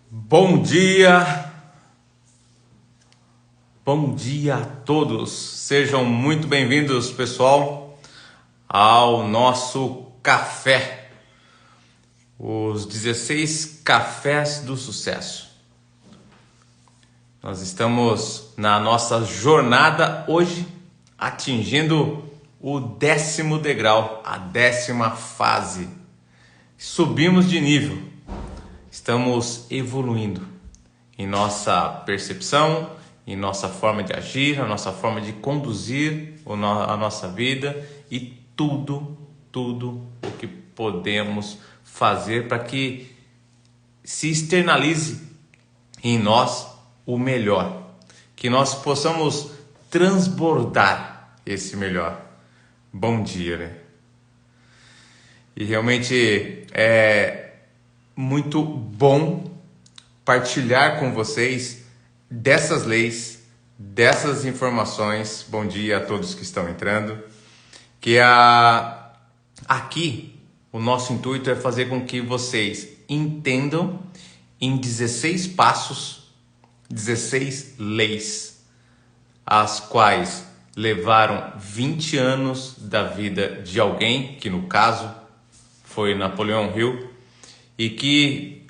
Bom dia a todos, sejam muito bem-vindos, pessoal, ao nosso café, os 16 cafés do sucesso. Nós estamos na nossa jornada hoje, atingindo o 10º degrau, a 10ª fase. Subimos de nível, estamos evoluindo em nossa percepção, em nossa forma de agir, a nossa forma de conduzir a nossa vida e tudo o que podemos fazer para que se externalize em nós o melhor, que nós possamos transbordar esse melhor. Bom dia, né? E realmente é muito bom partilhar com vocês dessas leis, dessas informações. Bom dia a todos que estão entrando. Aqui o nosso intuito é fazer com que vocês entendam em 16 passos, 16 leis, as quais levaram 20 anos da vida de alguém, que no caso foi Napoleão Hill, e que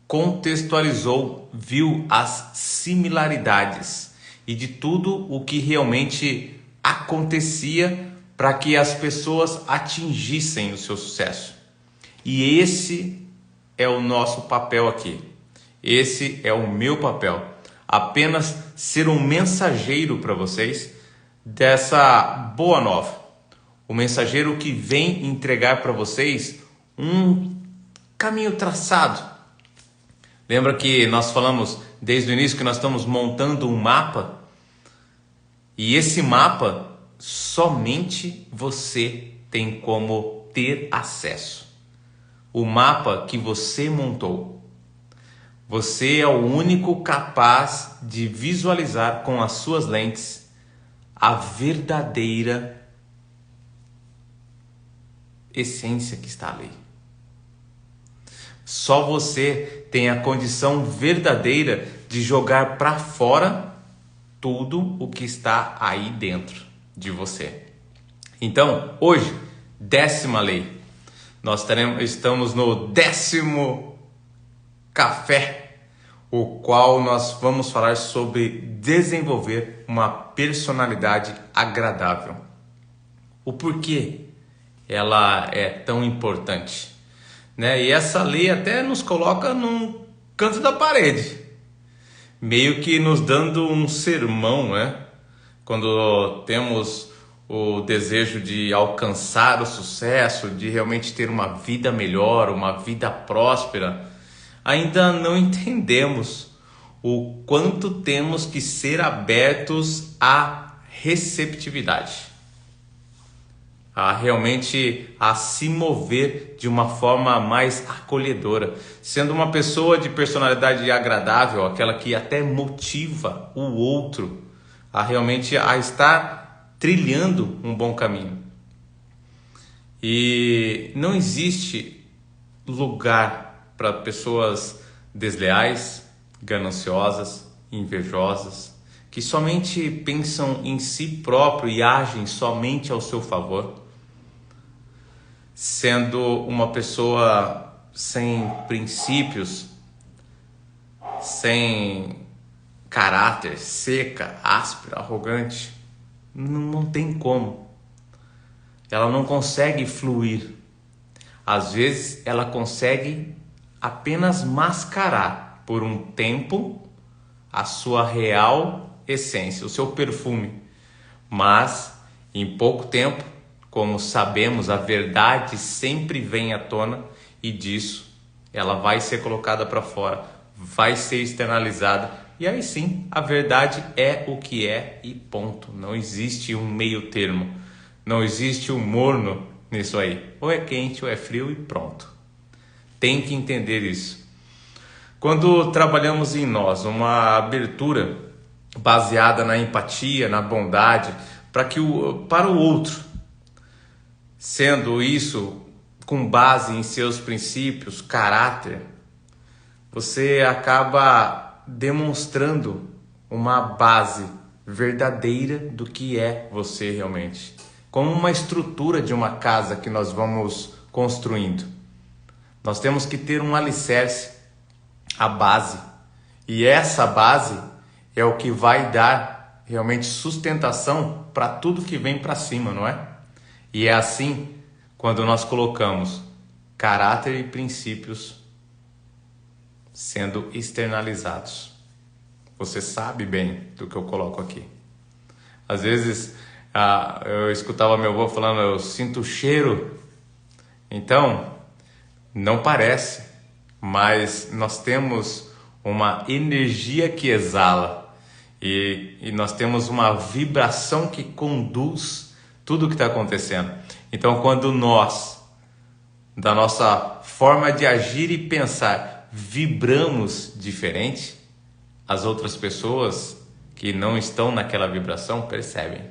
contextualizou, viu as similaridades e de tudo o que realmente acontecia para que as pessoas atingissem o seu sucesso. E esse é o nosso papel aqui. Esse é o meu papel. Apenas ser um mensageiro para vocês dessa boa nova. O mensageiro que vem entregar para vocês um caminho traçado. Lembra que nós falamos desde o início que nós estamos montando um mapa? E esse mapa somente você tem como ter acesso. O mapa que você montou. Você é o único capaz de visualizar com as suas lentes a verdadeira essência que está ali. Só você tem a condição verdadeira de jogar para fora tudo o que está aí dentro de você. Então, hoje, 10ª lei. Nós estamos no 10º café, o qual nós vamos falar sobre desenvolver uma personalidade agradável. O porquê ela é tão importante, né? E essa lei até nos coloca num canto da parede, meio que nos dando um sermão, né? Quando temos o desejo de alcançar o sucesso, de realmente ter uma vida melhor, uma vida próspera, ainda não entendemos o quanto temos que ser abertos à receptividade, a se mover de uma forma mais acolhedora, sendo uma pessoa de personalidade agradável, aquela que até motiva o outro a estar trilhando um bom caminho. E não existe lugar para pessoas desleais, gananciosas, invejosas, que somente pensam em si próprio e agem somente ao seu favor. Sendo uma pessoa sem princípios, sem caráter, seca, áspera, arrogante, não tem como. Ela não consegue fluir. Às vezes ela consegue apenas mascarar por um tempo a sua real essência, o seu perfume. Mas em pouco tempo, como sabemos, a verdade sempre vem à tona e disso ela vai ser colocada para fora, vai ser externalizada. E aí sim, a verdade é o que é e ponto. Não existe um meio termo. Não existe um morno nisso aí. Ou é quente ou é frio e pronto. Tem que entender isso. Quando trabalhamos em nós uma abertura baseada na empatia, na bondade, para o outro, sendo isso com base em seus princípios, caráter, você acaba demonstrando uma base verdadeira do que é você realmente. Como uma estrutura de uma casa que nós vamos construindo. Nós temos que ter um alicerce, a base. E essa base é o que vai dar realmente sustentação para tudo que vem para cima, não é? E é assim quando nós colocamos caráter e princípios sendo externalizados. Você sabe bem do que eu coloco aqui. Às vezes eu escutava meu avô falando, eu sinto o cheiro. Então, não parece, mas nós temos uma energia que exala e nós temos uma vibração que conduz tudo o que está acontecendo. Então, quando nós, da nossa forma de agir e pensar, vibramos diferente, as outras pessoas que não estão naquela vibração percebem.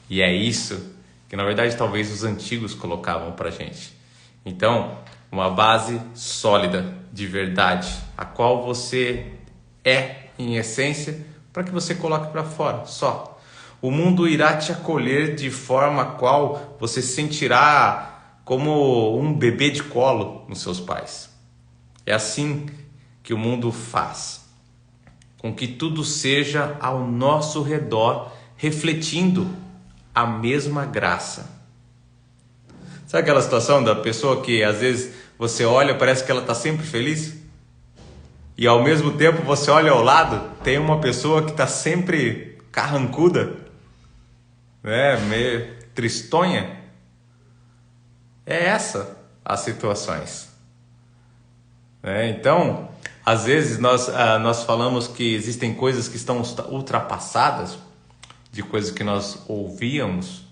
E é isso que, na verdade, talvez os antigos colocavam para a gente. Então, uma base sólida, de verdade, a qual você é em essência, para que você coloque para fora, só. O mundo irá te acolher de forma a qual você se sentirá como um bebê de colo nos seus pais. É assim que o mundo faz, com que tudo seja ao nosso redor, refletindo a mesma graça. Sabe aquela situação da pessoa que às vezes você olha, parece que ela está sempre feliz? E ao mesmo tempo você olha ao lado, tem uma pessoa que está sempre carrancuda, né? Meio tristonha. É essa as situações. Então, às vezes nós falamos que existem coisas que estão ultrapassadas, de coisas que nós ouvíamos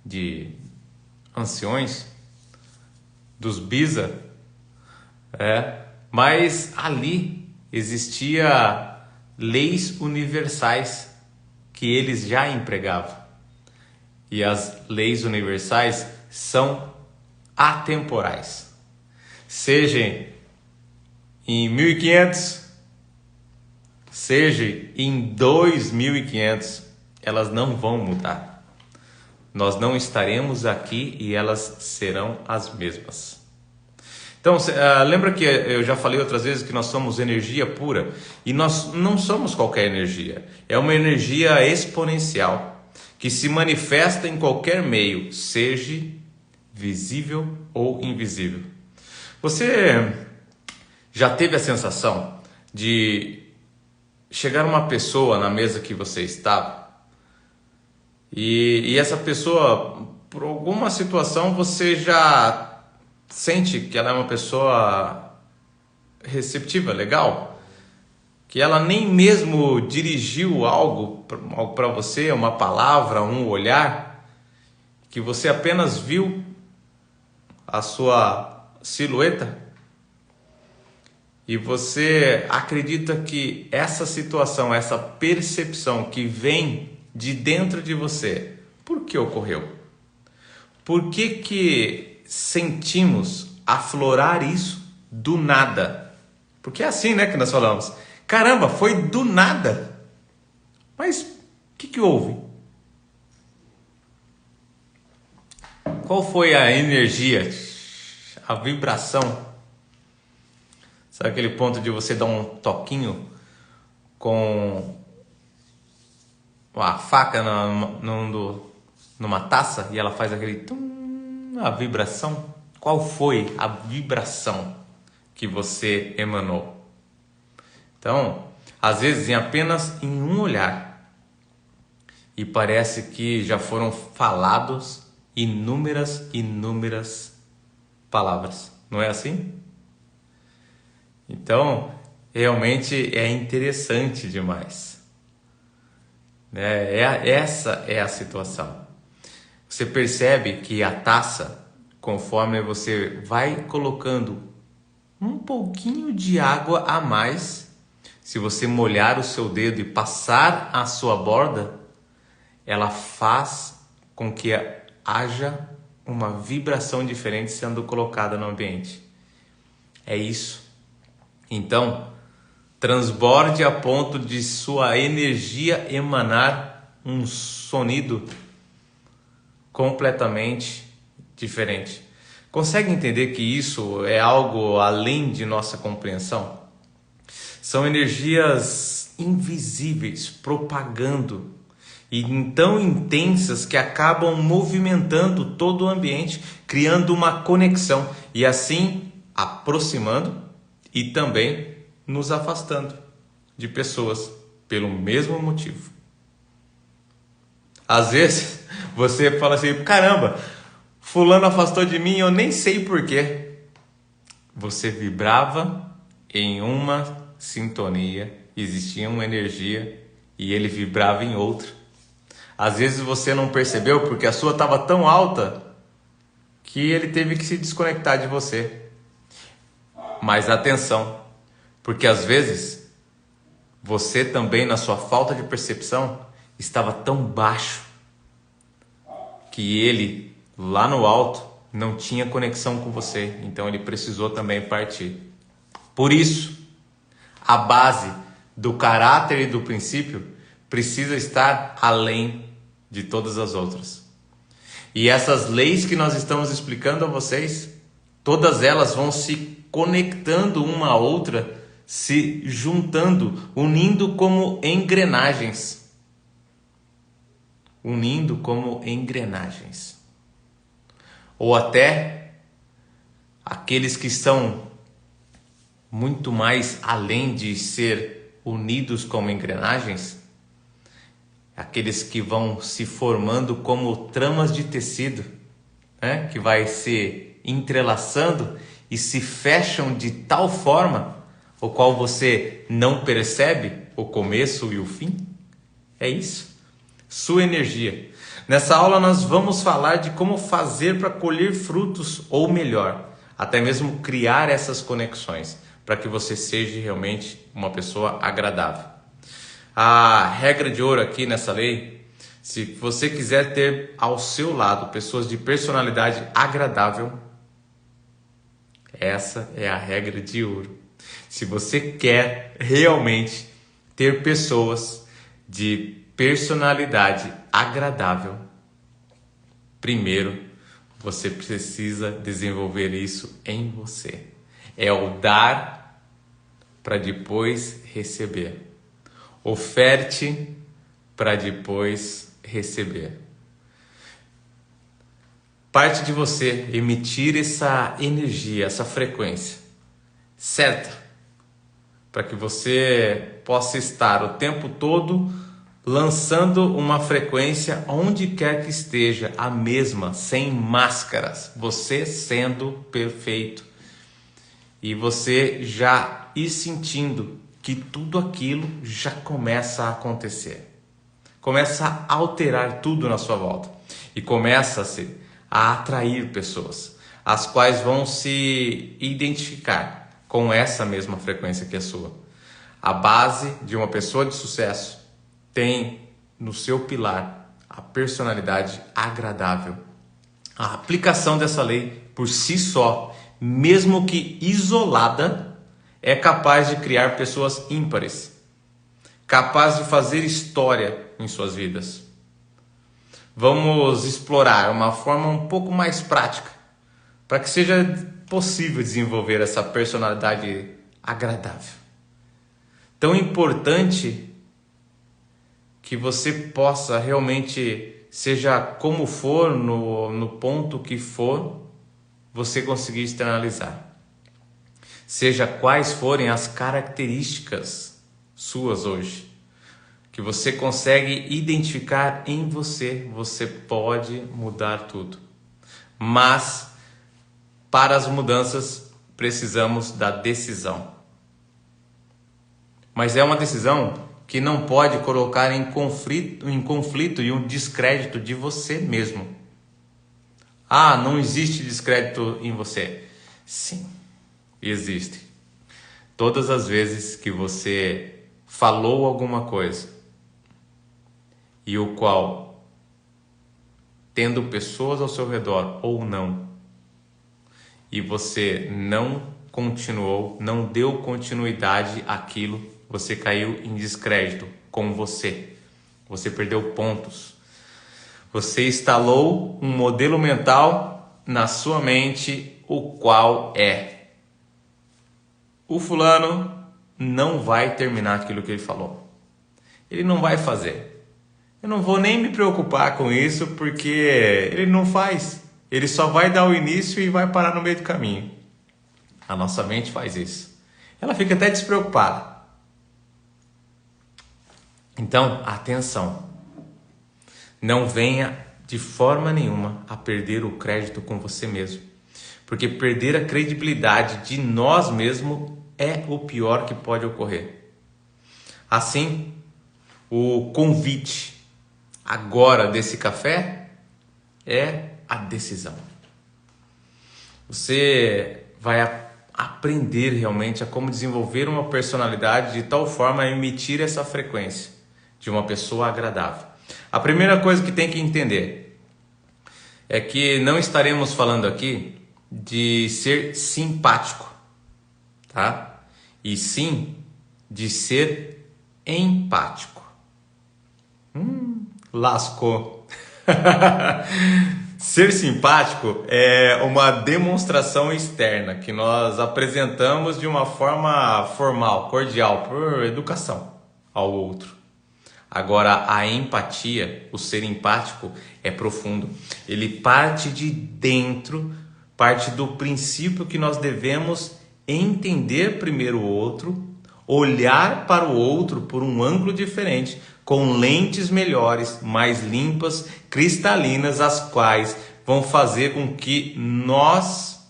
de anciões, dos bisa, mas ali existia leis universais que eles já empregavam. E as leis universais são atemporais. Seja em 1500, seja em 2500, elas não vão mudar. Nós não estaremos aqui e elas serão as mesmas. Então, lembra que eu já falei outras vezes que nós somos energia pura? E nós não somos qualquer energia. É uma energia exponencial que se manifesta em qualquer meio, seja visível ou invisível. Você já teve a sensação de chegar uma pessoa na mesa que você estava e essa pessoa, por alguma situação, você já sente que ela é uma pessoa receptiva, legal, que ela nem mesmo dirigiu algo para você, uma palavra, um olhar, que você apenas viu a sua silhueta e você acredita que essa situação, essa percepção que vem de dentro de você, por que ocorreu? Por que sentimos aflorar isso do nada? Porque é assim, né, que nós falamos. Caramba, foi do nada. Mas o que houve? Qual foi a energia, a vibração? Sabe aquele ponto de você dar um toquinho com a faca numa taça e ela faz aquele tum, a vibração? Qual foi a vibração que você emanou? Então, às vezes apenas em um olhar, e parece que já foram falados inúmeras palavras. Não é assim? Então, realmente é interessante demais. Essa é a situação. Você percebe que a taça, conforme você vai colocando um pouquinho de água a mais, se você molhar o seu dedo e passar a sua borda, ela faz com que haja uma vibração diferente sendo colocada no ambiente. É isso. Então, transborde a ponto de sua energia emanar um sonido completamente diferente. Consegue entender que isso é algo além de nossa compreensão? São energias invisíveis propagando e tão intensas que acabam movimentando todo o ambiente, criando uma conexão e assim aproximando e também nos afastando de pessoas pelo mesmo motivo. Às vezes você fala assim, caramba, fulano afastou de mim, eu nem sei porquê. Você vibrava em uma sintonia, existia uma energia e ele vibrava em outra. Às vezes você não percebeu porque a sua estava tão alta que ele teve que se desconectar de você. Mas atenção, porque às vezes você também, na sua falta de percepção, estava tão baixo que ele, lá no alto, não tinha conexão com você. Então ele precisou também partir. Por isso, a base do caráter e do princípio precisa estar além de todas as outras. E essas leis que nós estamos explicando a vocês, todas elas vão se conectando uma à outra, se juntando, unindo como engrenagens. Unindo como engrenagens. Ou até aqueles que estão muito mais além de ser unidos como engrenagens, aqueles que vão se formando como tramas de tecido, né? Que vai se entrelaçando e se fecham de tal forma o qual você não percebe o começo e o fim. É isso. Sua energia. Nessa aula nós vamos falar de como fazer para colher frutos, ou melhor, até mesmo criar essas conexões, para que você seja realmente uma pessoa agradável. A regra de ouro aqui nessa lei, se você quiser ter ao seu lado pessoas de personalidade agradável, essa é a regra de ouro. Se você quer realmente ter pessoas de personalidade agradável, primeiro você precisa desenvolver isso em você. É o dar para depois receber. Oferte para depois receber. Parte de você emitir essa energia, essa frequência certa, para que você possa estar o tempo todo lançando uma frequência onde quer que esteja, a mesma, sem máscaras, você sendo perfeito. E você já ir sentindo que tudo aquilo já começa a acontecer. Começa a alterar tudo na sua volta. E começa-se a atrair pessoas, as quais vão se identificar com essa mesma frequência que é sua. A base de uma pessoa de sucesso tem no seu pilar a personalidade agradável. A aplicação dessa lei por si só, mesmo que isolada, é capaz de criar pessoas ímpares, capaz de fazer história em suas vidas. Vamos explorar uma forma um pouco mais prática para que seja possível desenvolver essa personalidade agradável. Tão importante que você possa realmente, seja como for, no ponto que for, você conseguir externalizar. Seja quais forem as características suas hoje, que você consegue identificar em você, você pode mudar tudo. Mas, para as mudanças, precisamos da decisão. Mas é uma decisão que não pode colocar em conflito e um descrédito de você mesmo. Ah, não existe descrédito em você. Sim, existe. Todas as vezes que você falou alguma coisa e o qual tendo pessoas ao seu redor ou não, e você não continuou, não deu continuidade àquilo, você caiu em descrédito com você. Você perdeu pontos. Você instalou um modelo mental na sua mente, o qual é: o fulano não vai terminar aquilo que ele falou. Ele não vai fazer. Eu não vou nem me preocupar com isso, porque ele não faz. Ele só vai dar o início e vai parar no meio do caminho. A nossa mente faz isso. Ela fica até despreocupada. Então, atenção. Não venha de forma nenhuma a perder o crédito com você mesmo. Porque perder a credibilidade de nós mesmos é o pior que pode ocorrer. Assim, o convite agora desse café é a decisão. Você vai aprender realmente a como desenvolver uma personalidade de tal forma a emitir essa frequência de uma pessoa agradável. A primeira coisa que tem que entender é que não estaremos falando aqui de ser simpático, tá? E sim de ser empático. Lascou. Ser simpático é uma demonstração externa que nós apresentamos de uma forma formal, cordial, por educação ao outro. Agora, a empatia, o ser empático, é profundo. Ele parte de dentro, parte do princípio que nós devemos entender primeiro o outro, olhar para o outro por um ângulo diferente, com lentes melhores, mais limpas, cristalinas, as quais vão fazer com que nós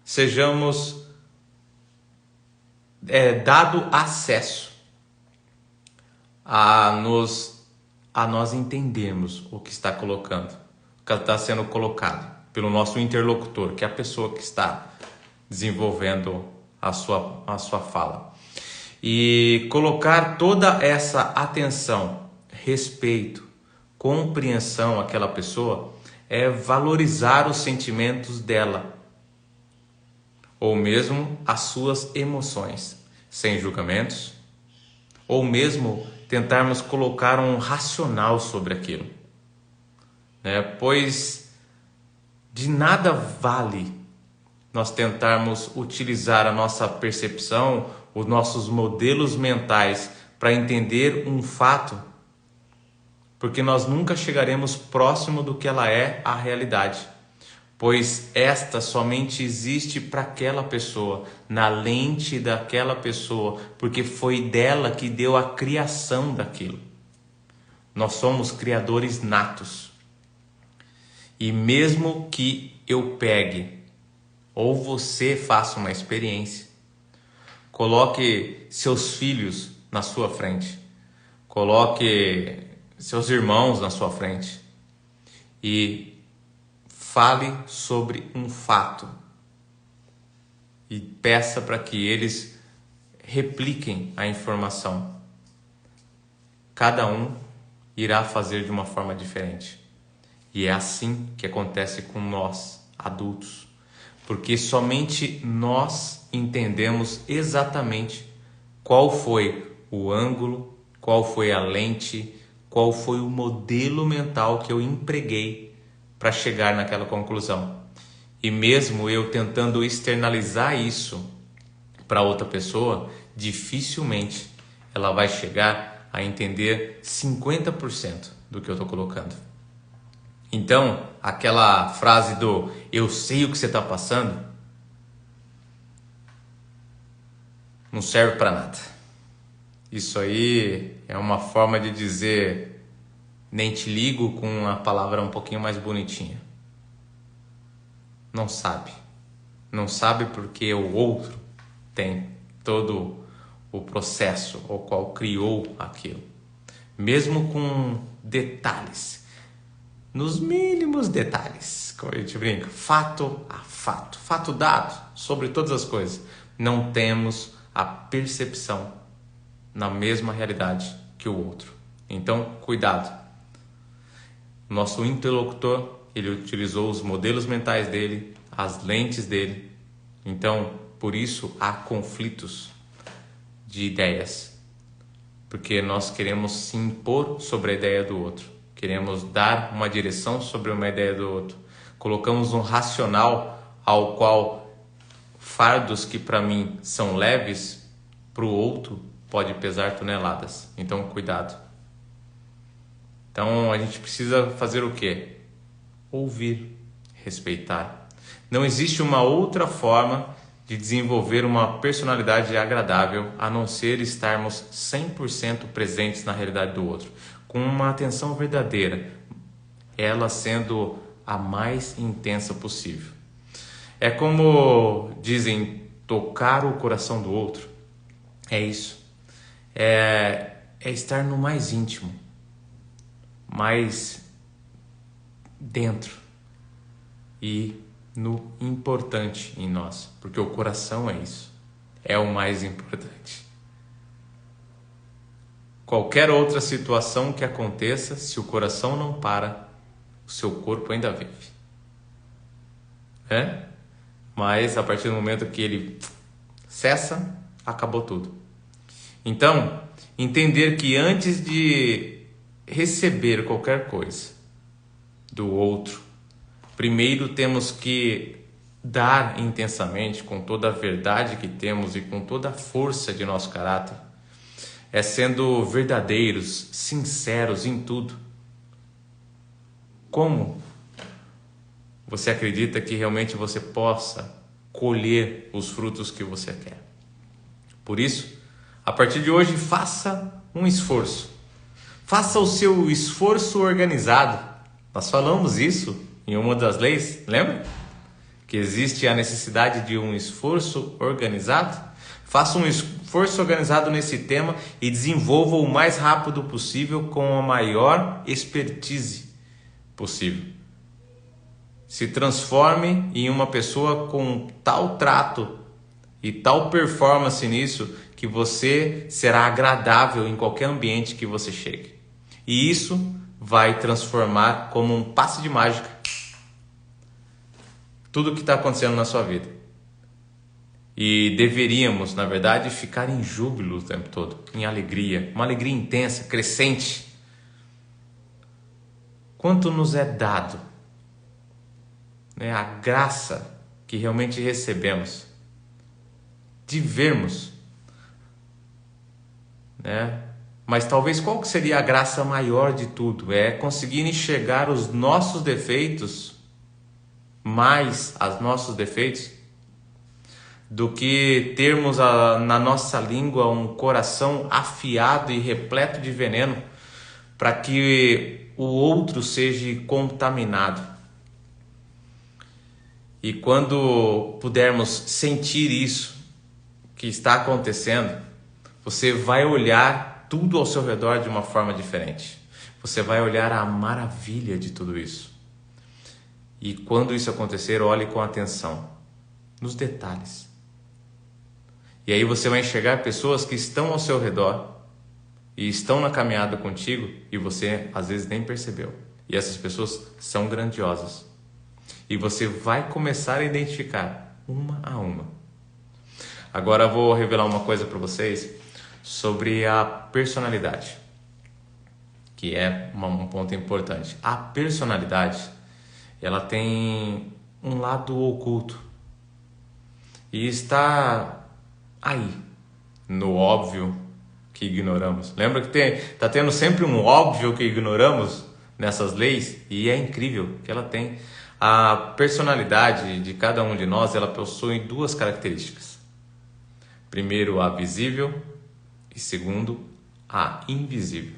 sejamos dado acesso a nós entendermos o que está colocando, o que está sendo colocado pelo nosso interlocutor, que é a pessoa que está desenvolvendo a sua fala. E colocar toda essa atenção, respeito, compreensão àquela pessoa é valorizar os sentimentos dela, ou mesmo as suas emoções, sem julgamentos, ou mesmo tentarmos colocar um racional sobre aquilo, né? Pois de nada vale nós tentarmos utilizar a nossa percepção, os nossos modelos mentais para entender um fato, porque nós nunca chegaremos próximo do que ela é a realidade, pois esta somente existe para aquela pessoa, na lente daquela pessoa, porque foi dela que deu a criação daquilo. Nós somos criadores natos. E mesmo que eu pegue, ou você faça uma experiência, coloque seus filhos na sua frente, coloque seus irmãos na sua frente e fale sobre um fato e peça para que eles repliquem a informação. Cada um irá fazer de uma forma diferente. E é assim que acontece com nós, adultos. Porque somente nós entendemos exatamente qual foi o ângulo, qual foi a lente, qual foi o modelo mental que eu empreguei para chegar naquela conclusão. E mesmo eu tentando externalizar isso para outra pessoa, dificilmente ela vai chegar a entender 50% do que eu estou colocando. Então, aquela frase do "eu sei o que você está passando" não serve para nada. Isso aí é uma forma de dizer "nem te ligo" com uma palavra um pouquinho mais bonitinha. Não sabe. Não sabe porque o outro tem todo o processo o qual criou aquilo. Mesmo com detalhes. Nos mínimos detalhes, como a gente brinca, fato a fato, fato dado sobre todas as coisas. Não temos a percepção na mesma realidade que o outro. Então, cuidado. Nosso interlocutor ele utilizou os modelos mentais dele, as lentes dele. Então, por isso há conflitos de ideias, porque nós queremos se impor sobre a ideia do outro, queremos dar uma direção sobre uma ideia do outro, colocamos um racional ao qual fardos que para mim são leves, para o outro pode pesar toneladas. Então, cuidado. Então, a gente precisa fazer o quê? Ouvir, respeitar. Não existe uma outra forma de desenvolver uma personalidade agradável a não ser estarmos 100% presentes na realidade do outro, com uma atenção verdadeira, ela sendo a mais intensa possível. É como dizem, tocar o coração do outro. É isso. É estar no mais íntimo, mais dentro e no importante em nós, porque o coração é isso, é o mais importante. Qualquer outra situação que aconteça, se o coração não para, o seu corpo ainda vive. Mas a partir do momento que ele cessa, acabou tudo. Então, entender que antes de receber qualquer coisa do outro, primeiro temos que dar intensamente, com toda a verdade que temos e com toda a força de nosso caráter, sendo verdadeiros, sinceros em tudo. Como você acredita que realmente você possa colher os frutos que você quer? Por isso, a partir de hoje, faça um esforço. Faça o seu esforço organizado. Nós falamos isso em uma das leis, lembra? Que existe a necessidade de um esforço organizado. Faça um esforço organizado nesse tema e desenvolva o mais rápido possível com a maior expertise possível. Se transforme em uma pessoa com tal trato e tal performance nisso que você será agradável em qualquer ambiente que você chegue. E isso vai transformar como um passe de mágica tudo o que está acontecendo na sua vida. E deveríamos, na verdade, ficar em júbilo o tempo todo, em alegria, uma alegria intensa, crescente. Quanto nos é dado, a graça que realmente recebemos de vermos, Mas talvez qual que seria a graça maior de tudo? É conseguir enxergar os nossos defeitos, mais os nossos defeitos, do que termos na nossa língua um coração afiado e repleto de veneno para que o outro seja contaminado. E quando pudermos sentir isso que está acontecendo, você vai olhar tudo ao seu redor de uma forma diferente. Você vai olhar a maravilha de tudo isso. E quando isso acontecer, olhe com atenção nos detalhes. E aí você vai enxergar pessoas que estão ao seu redor e estão na caminhada contigo e você às vezes nem percebeu. E essas pessoas são grandiosas. E você vai começar a identificar uma a uma. Agora eu vou revelar uma coisa para vocês sobre a personalidade, que é um ponto importante. A personalidade, ela tem um lado oculto e está aí, no óbvio que ignoramos. Lembra que está tendo sempre um óbvio que ignoramos nessas leis? E é incrível que ela tem. A personalidade de cada um de nós, ela possui duas características. Primeiro, a visível e segundo, a invisível.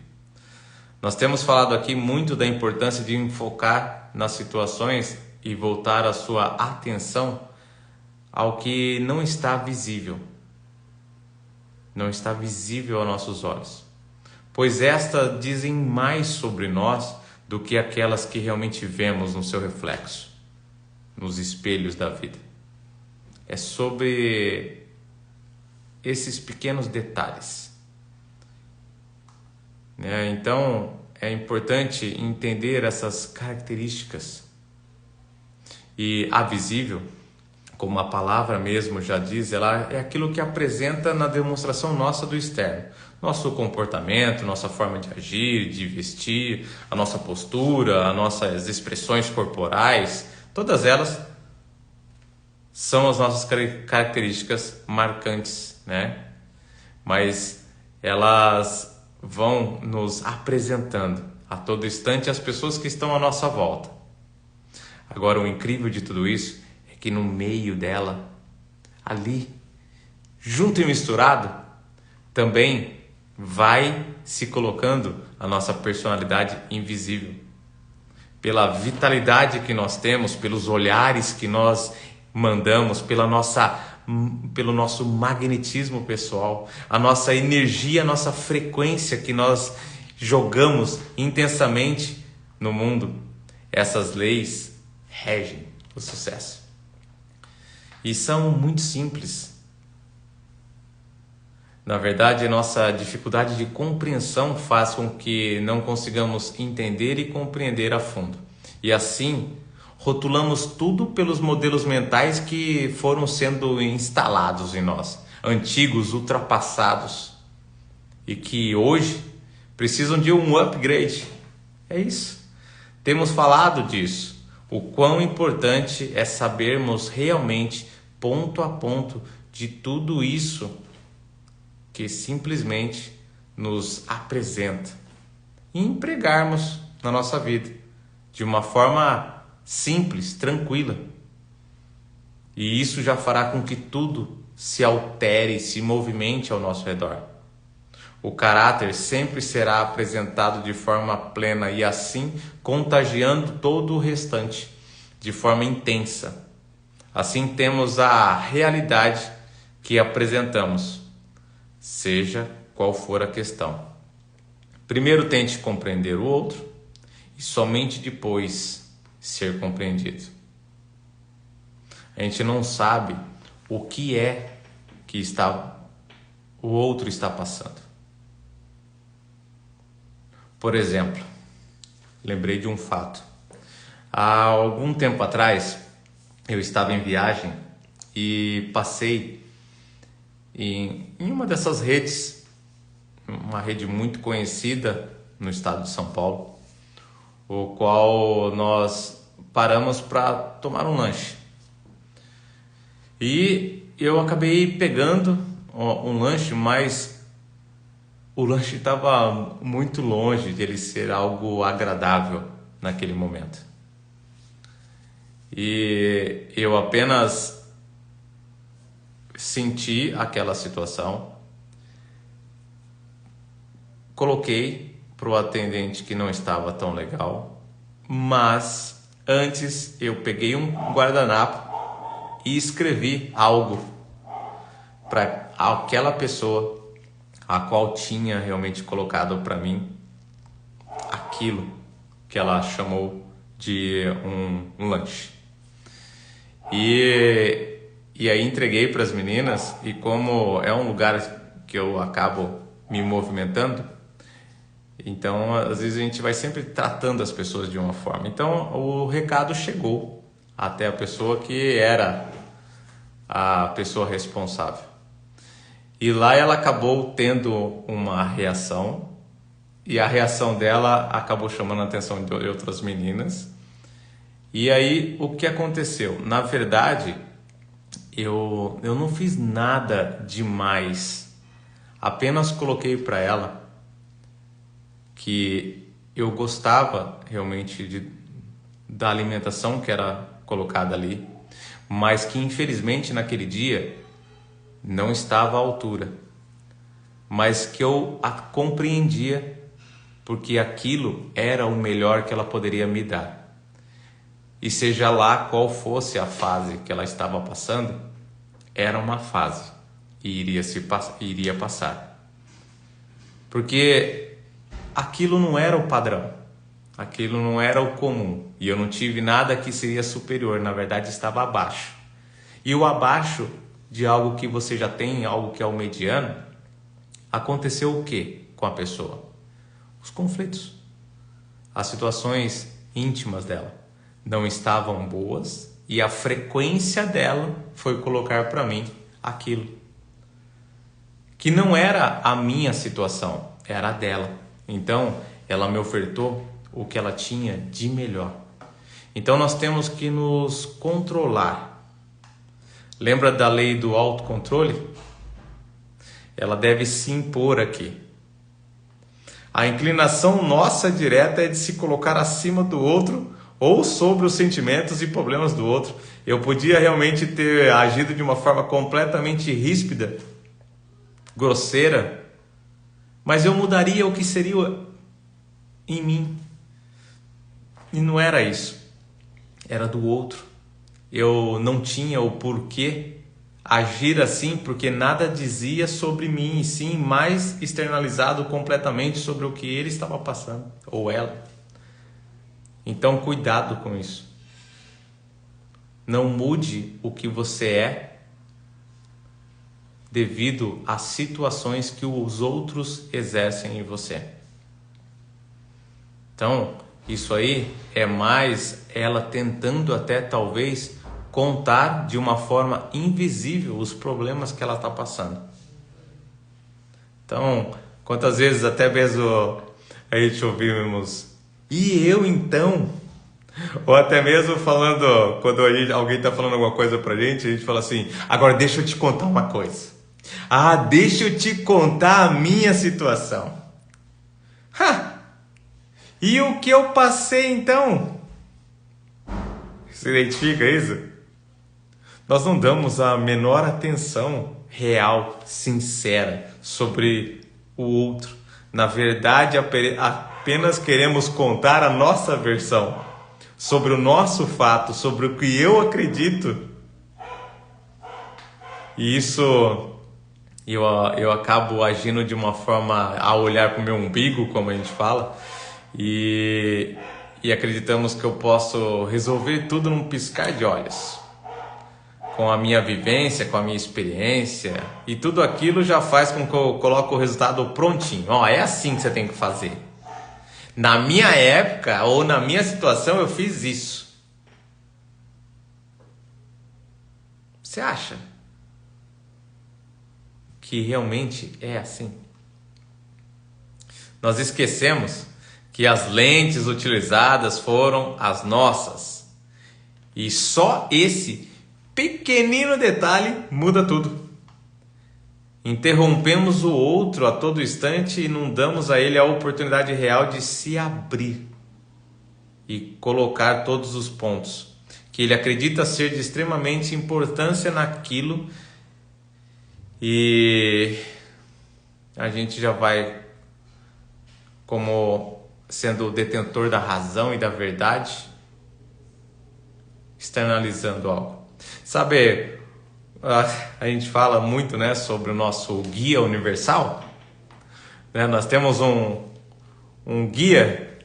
Nós temos falado aqui muito da importância de enfocar nas situações e voltar a sua atenção ao que não está visível. Não está visível aos nossos olhos. Pois estas dizem mais sobre nós do que aquelas que realmente vemos no seu reflexo, nos espelhos da vida. É sobre esses pequenos detalhes. Então, é importante entender essas características E a visível, como a palavra mesmo já diz, ela é aquilo que apresenta na demonstração nossa do externo. Nosso comportamento, nossa forma de agir, de vestir, a nossa postura, as nossas expressões corporais, todas elas são as nossas características marcantes, né? Mas elas vão nos apresentando a todo instante as pessoas que estão à nossa volta. Agora, o incrível de tudo isso é que no meio dela, ali, junto e misturado, também vai se colocando a nossa personalidade invisível. Pela vitalidade que nós temos, pelos olhares que nós mandamos, pelo nosso magnetismo pessoal, a nossa energia, a nossa frequência que nós jogamos intensamente no mundo. Essas leis regem o sucesso. E são muito simples. Na verdade, nossa dificuldade de compreensão faz com que não consigamos entender e compreender a fundo. E assim, rotulamos tudo pelos modelos mentais que foram sendo instalados em nós, antigos, ultrapassados, e que hoje precisam de um upgrade. É isso. Temos falado disso. O quão importante é sabermos realmente, ponto a ponto, de tudo isso que simplesmente nos apresenta e empregarmos na nossa vida de uma forma simples, tranquila. E isso já fará com que tudo se altere, se movimente ao nosso redor. O caráter sempre será apresentado de forma plena e assim contagiando todo o restante de forma intensa. Assim temos a realidade que apresentamos, seja qual for a questão. Primeiro tente compreender o outro e somente depois ser compreendido. A gente não sabe o que é que o outro está passando. Por exemplo, lembrei de um fato. Há algum tempo atrás, eu estava em viagem e passei em uma dessas redes, uma rede muito conhecida no estado de São Paulo, o qual nós paramos para tomar um lanche. E eu acabei pegando um lanche, mas o lanche estava muito longe de ele ser algo agradável naquele momento. E eu apenas senti aquela situação, coloquei para o atendente que não estava tão legal, mas antes eu peguei um guardanapo e escrevi algo para aquela pessoa a qual tinha realmente colocado para mim aquilo que ela chamou de um lanche. E aí entreguei para as meninas, e como é um lugar que eu acabo me movimentando, então às vezes a gente vai sempre tratando as pessoas de uma forma. Então o recado chegou até a pessoa que era a pessoa responsável. E lá ela acabou tendo uma reação, e a reação dela acabou chamando a atenção de outras meninas. E aí o que aconteceu? Na verdade, eu não fiz nada demais, apenas coloquei para ela que eu gostava realmente da alimentação que era colocada ali, mas que infelizmente naquele dia não estava à altura, mas que eu a compreendia, porque aquilo era o melhor que ela poderia me dar. E seja lá qual fosse a fase que ela estava passando, era uma fase e iria passar. Porque aquilo não era o padrão, aquilo não era o comum, e eu não tive nada que seria superior, na verdade estava abaixo. E o abaixo de algo que você já tem, algo que é o mediano, aconteceu o que com a pessoa? Os conflitos, as situações íntimas dela não estavam boas, e a frequência dela foi colocar para mim aquilo que não era a minha situação, era a dela. Então, ela me ofertou o que ela tinha de melhor. Então, nós temos que nos controlar. Lembra da lei do autocontrole? Ela deve se impor aqui. A inclinação nossa direta é de se colocar acima do outro ou sobre os sentimentos e problemas do outro. Eu podia realmente ter agido de uma forma completamente ríspida, grosseira, mas eu mudaria o que seria em mim. E não era isso. Era do outro. Eu não tinha o porquê agir assim, porque nada dizia sobre mim, e sim mais externalizado completamente sobre o que ele estava passando, ou ela. Então, cuidado com isso. Não mude o que você é devido às situações que os outros exercem em você. Então, isso aí é mais ela tentando até talvez contar de uma forma invisível os problemas que ela está passando. Então, quantas vezes até mesmo a gente ouvimos, e eu então? Ou até mesmo falando, quando alguém está falando alguma coisa pra gente, a gente fala assim, agora deixa eu te contar uma coisa. Ah, deixa eu te contar a minha situação. E o que eu passei então? Você identifica isso? Nós não damos a menor atenção real, sincera, sobre o outro. Na verdade, apenas queremos contar a nossa versão sobre o nosso fato, sobre o que eu acredito. E isso eu acabo agindo de uma forma a olhar para o meu umbigo, como a gente fala, e acreditamos que eu posso resolver tudo num piscar de olhos. Com a minha vivência, com a minha experiência, e tudo aquilo já faz com que eu coloque o resultado prontinho. É assim que você tem que fazer. Na minha época, ou na minha situação, eu fiz isso. Você acha que realmente é assim? Nós esquecemos que as lentes utilizadas foram as nossas. E só esse pequenino detalhe muda tudo. Interrompemos o outro a todo instante e não damos a ele a oportunidade real de se abrir e colocar todos os pontos que ele acredita ser de extremamente importância naquilo, e a gente já vai, como sendo o detentor da razão e da verdade, externalizando algo. Sabe, a gente fala muito, né, sobre o nosso guia universal, né? Nós temos um guia,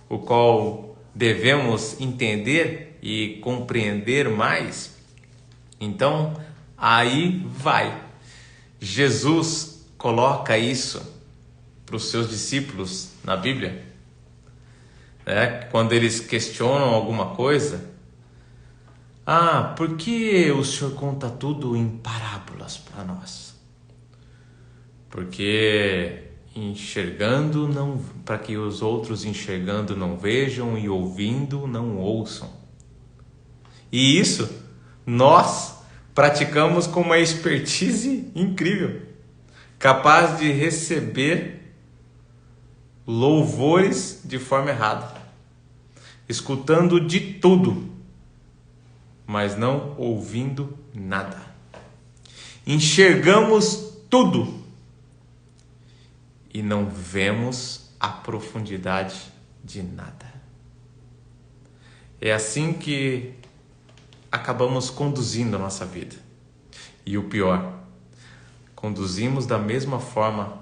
o qual devemos entender e compreender mais. Então, aí vai. Jesus coloca isso para os seus discípulos na Bíblia, né? Quando eles questionam alguma coisa, por que o Senhor conta tudo em parábolas para nós? Porque enxergando não, para que os outros enxergando não vejam e ouvindo não ouçam. E isso nós praticamos com uma expertise incrível, capaz de receber louvores de forma errada, escutando de tudo, mas não ouvindo nada. Enxergamos tudo e não vemos a profundidade de nada. É assim que acabamos conduzindo a nossa vida. E o pior, conduzimos da mesma forma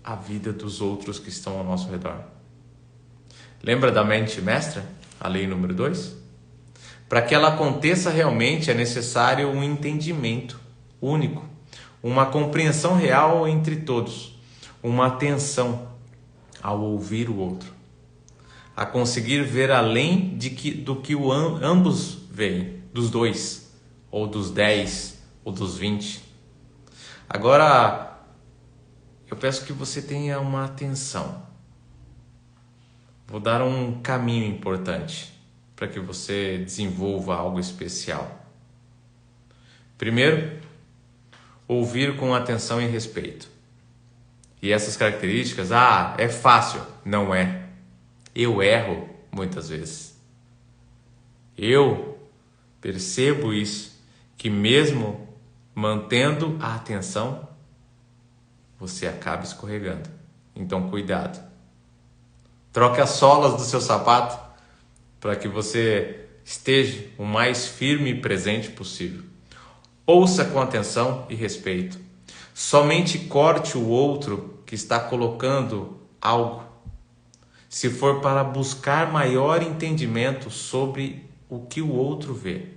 a vida dos outros que estão ao nosso redor. Lembra da mente mestra? A lei número 2? Para que ela aconteça realmente é necessário um entendimento único, uma compreensão real entre todos, uma atenção ao ouvir o outro, a conseguir ver além do que ambos veem. dos 2, ou dos 10, ou dos 20. Agora, eu peço que você tenha uma atenção. Vou dar um caminho importante para que você desenvolva algo especial. Primeiro, ouvir com atenção e respeito. E essas características, é fácil. Não é. Eu erro muitas vezes. Eu percebo isso, que mesmo mantendo a atenção, você acaba escorregando. Então, cuidado. Troque as solas do seu sapato para que você esteja o mais firme e presente possível. Ouça com atenção e respeito. Somente corte o outro que está colocando algo, se for para buscar maior entendimento sobre o que o outro vê.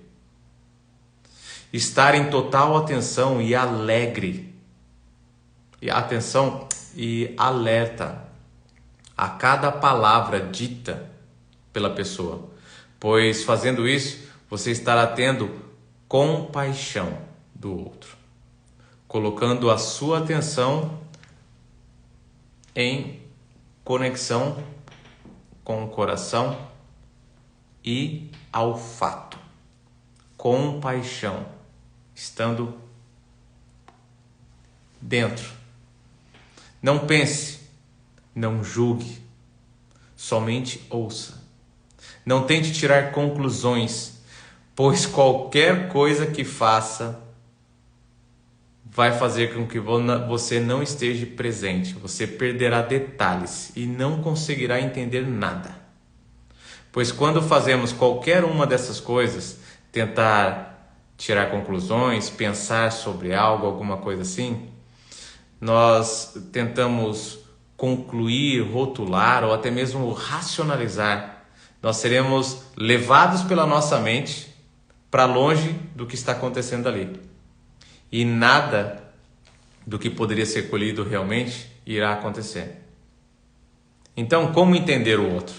Estar em total atenção e alegre. E atenção e alerta a cada palavra dita pela pessoa, pois fazendo isso, você estará tendo compaixão do outro, colocando a sua atenção em conexão com o coração e ao fato. Compaixão, estando dentro. Não pense, não julgue, somente ouça. Não tente tirar conclusões, pois qualquer coisa que faça vai fazer com que você não esteja presente. Você perderá detalhes e não conseguirá entender nada. Pois quando fazemos qualquer uma dessas coisas, tentar tirar conclusões, pensar sobre algo, alguma coisa assim, nós tentamos concluir, rotular ou até mesmo racionalizar. Nós seremos levados pela nossa mente para longe do que está acontecendo ali. E nada do que poderia ser colhido realmente irá acontecer. Então, como entender o outro?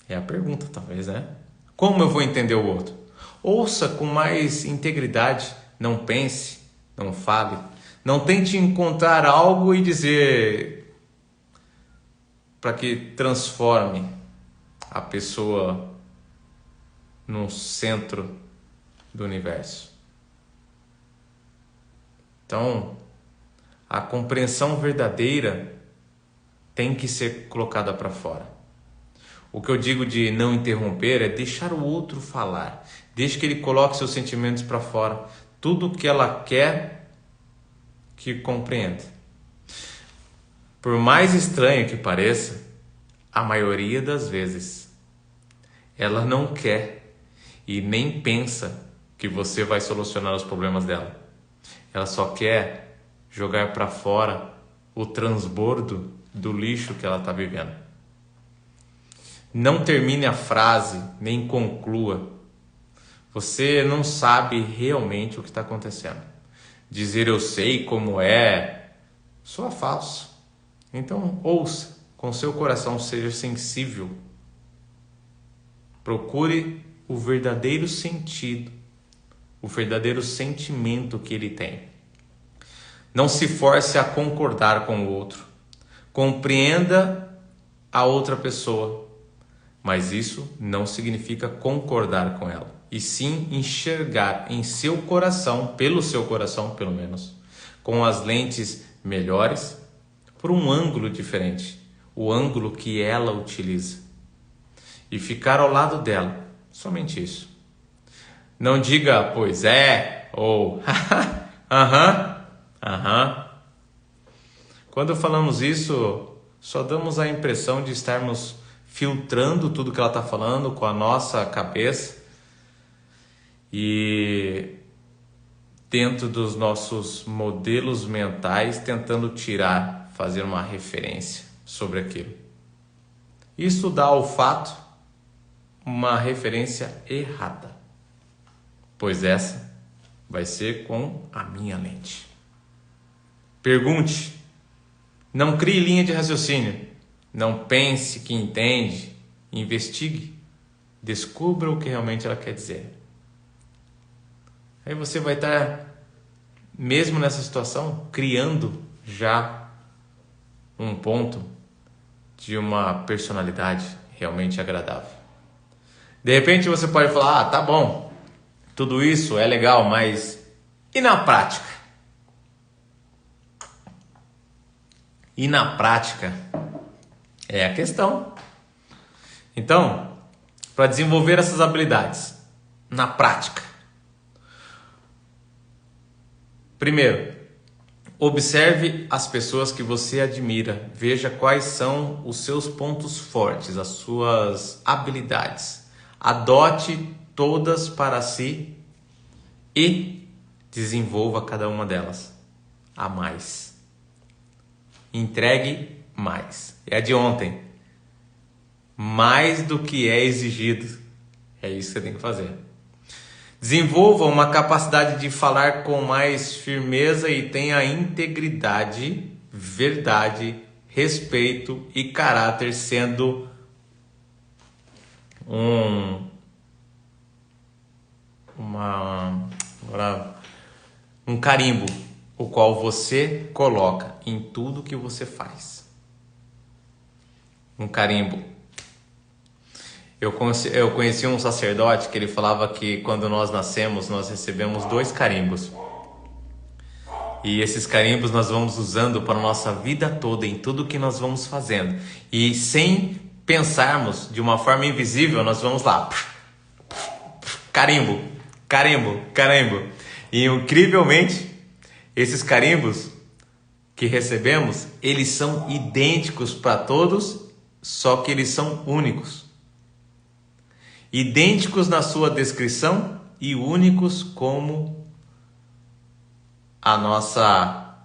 É a pergunta, talvez, né? Como eu vou entender o outro? Ouça com mais integridade, não pense, não fale. Não tente encontrar algo e dizer para que transforme a pessoa no centro do universo. Então, a compreensão verdadeira tem que ser colocada para fora. O que eu digo de não interromper é deixar o outro falar. Deixe que ele coloque seus sentimentos para fora. Tudo que ela quer que compreenda. Por mais estranho que pareça, a maioria das vezes ela não quer e nem pensa que você vai solucionar os problemas dela. Ela só quer jogar para fora o transbordo do lixo que ela está vivendo. Não termine a frase, nem conclua. Você não sabe realmente o que está acontecendo. Dizer eu sei como é, soa falso. Então ouça, com seu coração seja sensível. Procure o verdadeiro sentido, o verdadeiro sentimento que ele tem. Não se force a concordar com o outro. Compreenda a outra pessoa, mas isso não significa concordar com ela, e sim enxergar em seu coração, pelo seu coração pelo menos, com as lentes melhores, por um ângulo diferente, o ângulo que ela utiliza, e ficar ao lado dela, somente isso. Não diga, pois é, ou aham. Quando falamos isso, só damos a impressão de estarmos filtrando tudo que ela está falando com a nossa cabeça e dentro dos nossos modelos mentais tentando fazer uma referência sobre aquilo. Isso dá ao fato uma referência errada, pois essa vai ser com a minha lente. Pergunte, não crie linha de raciocínio, não pense que entende, investigue, Descubra o que realmente ela quer dizer. Aí você vai estar, mesmo nessa situação, criando já um ponto de uma personalidade realmente agradável. De repente você pode falar, tá bom, tudo isso é legal, mas e na prática? E na prática é a questão. Então, para desenvolver essas habilidades na prática, primeiro, observe as pessoas que você admira. Veja quais são os seus pontos fortes, as suas habilidades. Adote todas para si e desenvolva cada uma delas a mais. Entregue mais. É a de ontem. Mais do que é exigido. É isso que você tem que fazer. Desenvolva uma capacidade de falar com mais firmeza e tenha integridade, verdade, respeito e caráter, sendo um carimbo, o qual você coloca em tudo que você faz. Um carimbo. Eu conheci um sacerdote que ele falava que quando nós nascemos, nós recebemos 2 carimbos. E esses carimbos nós vamos usando para a nossa vida toda, em tudo que nós vamos fazendo. E sem pensarmos, de uma forma invisível, nós vamos lá. Carimbo, carimbo, carimbo. E incrivelmente, esses carimbos que recebemos, eles são idênticos para todos, só que eles são únicos. Idênticos na sua descrição e únicos como a nossa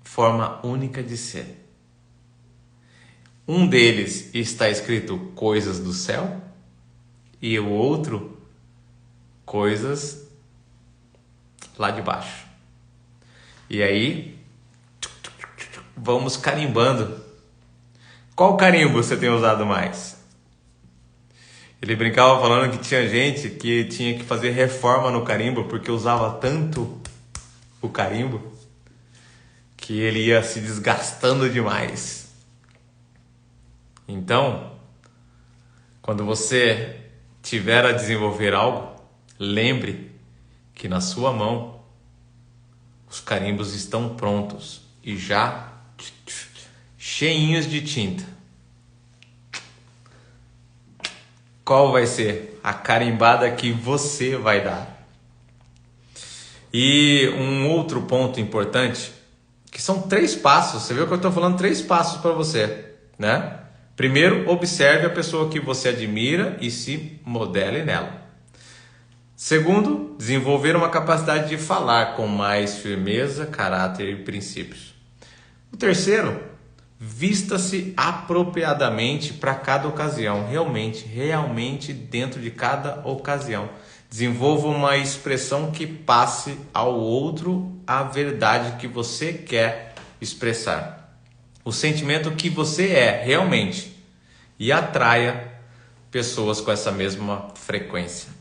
forma única de ser. Um deles está escrito coisas do céu e o outro coisas lá de baixo. E aí vamos carimbando. Qual carimbo você tem usado mais? Ele brincava falando que tinha gente que tinha que fazer reforma no carimbo porque usava tanto o carimbo que ele ia se desgastando demais. Então, quando você tiver a desenvolver algo, lembre que na sua mão os carimbos estão prontos e já cheinhos de tinta. Qual vai ser a carimbada que você vai dar? E um outro ponto importante, que são 3 passos. Você viu que eu estou falando 3 passos para você, né? Primeiro, observe a pessoa que você admira e se modele nela. Segundo, desenvolver uma capacidade de falar com mais firmeza, caráter e princípios. O terceiro, vista-se apropriadamente para cada ocasião, realmente dentro de cada ocasião. Desenvolva uma expressão que passe ao outro a verdade que você quer expressar. O sentimento que você é realmente. E atraia pessoas com essa mesma frequência.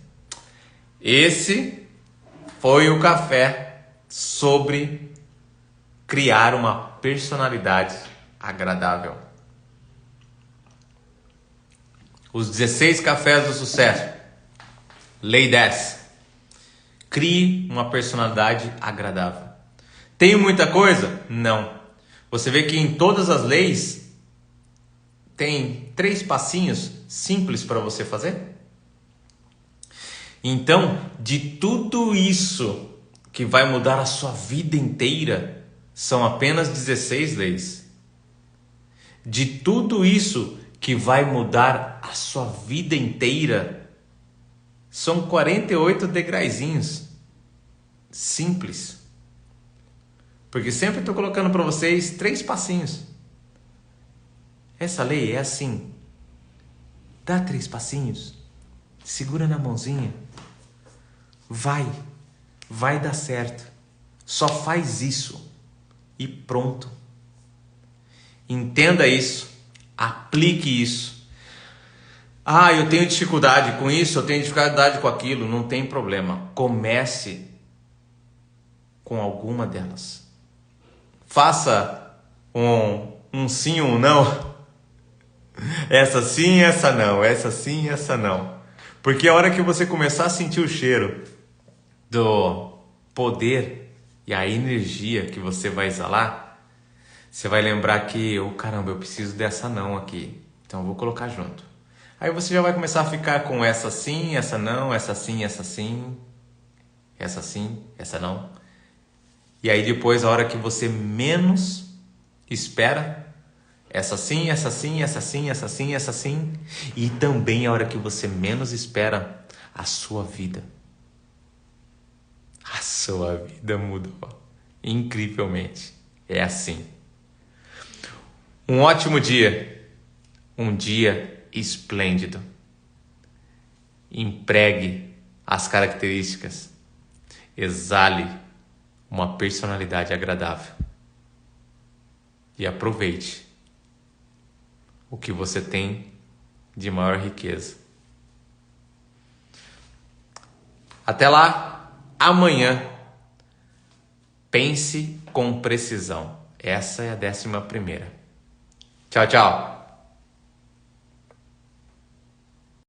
Esse foi o café sobre criar uma personalidade agradável. Os 16 cafés do sucesso. Lei 10. Crie uma personalidade agradável. Tenho muita coisa? Não. Você vê que em todas as leis tem 3 passinhos simples para você fazer? Então, de tudo isso que vai mudar a sua vida inteira, são apenas 16 leis. De tudo isso que vai mudar a sua vida inteira, são 48 degraizinhos simples. Porque sempre estou colocando para vocês 3 passinhos. Essa lei é assim. Dá 3 passinhos. Segura na mãozinha. Vai dar certo. Só faz isso e pronto. Entenda isso, aplique isso. Ah, eu tenho dificuldade com isso, eu tenho dificuldade com aquilo. Não tem problema. Comece com alguma delas. Faça um sim ou um não. Essa sim, essa não. Essa sim, essa não. Porque a hora que você começar a sentir o cheiro do poder e a energia que você vai exalar, você vai lembrar que, oh, caramba, eu preciso dessa não aqui. Então eu vou colocar junto. Aí você já vai começar a ficar com essa sim, essa não, essa sim, essa sim, essa sim, essa não. E aí depois, a hora que você menos espera, essa sim, essa sim, essa sim, essa sim, essa sim. E também a hora que você menos espera, a sua vida. A sua vida mudou. Incrivelmente. É assim. Um ótimo dia. Um dia esplêndido. Empregue as características. Exale uma personalidade agradável. E aproveite o que você tem de maior riqueza. Até lá, amanhã, pense com precisão. Essa é a 11ª. Tchau, tchau.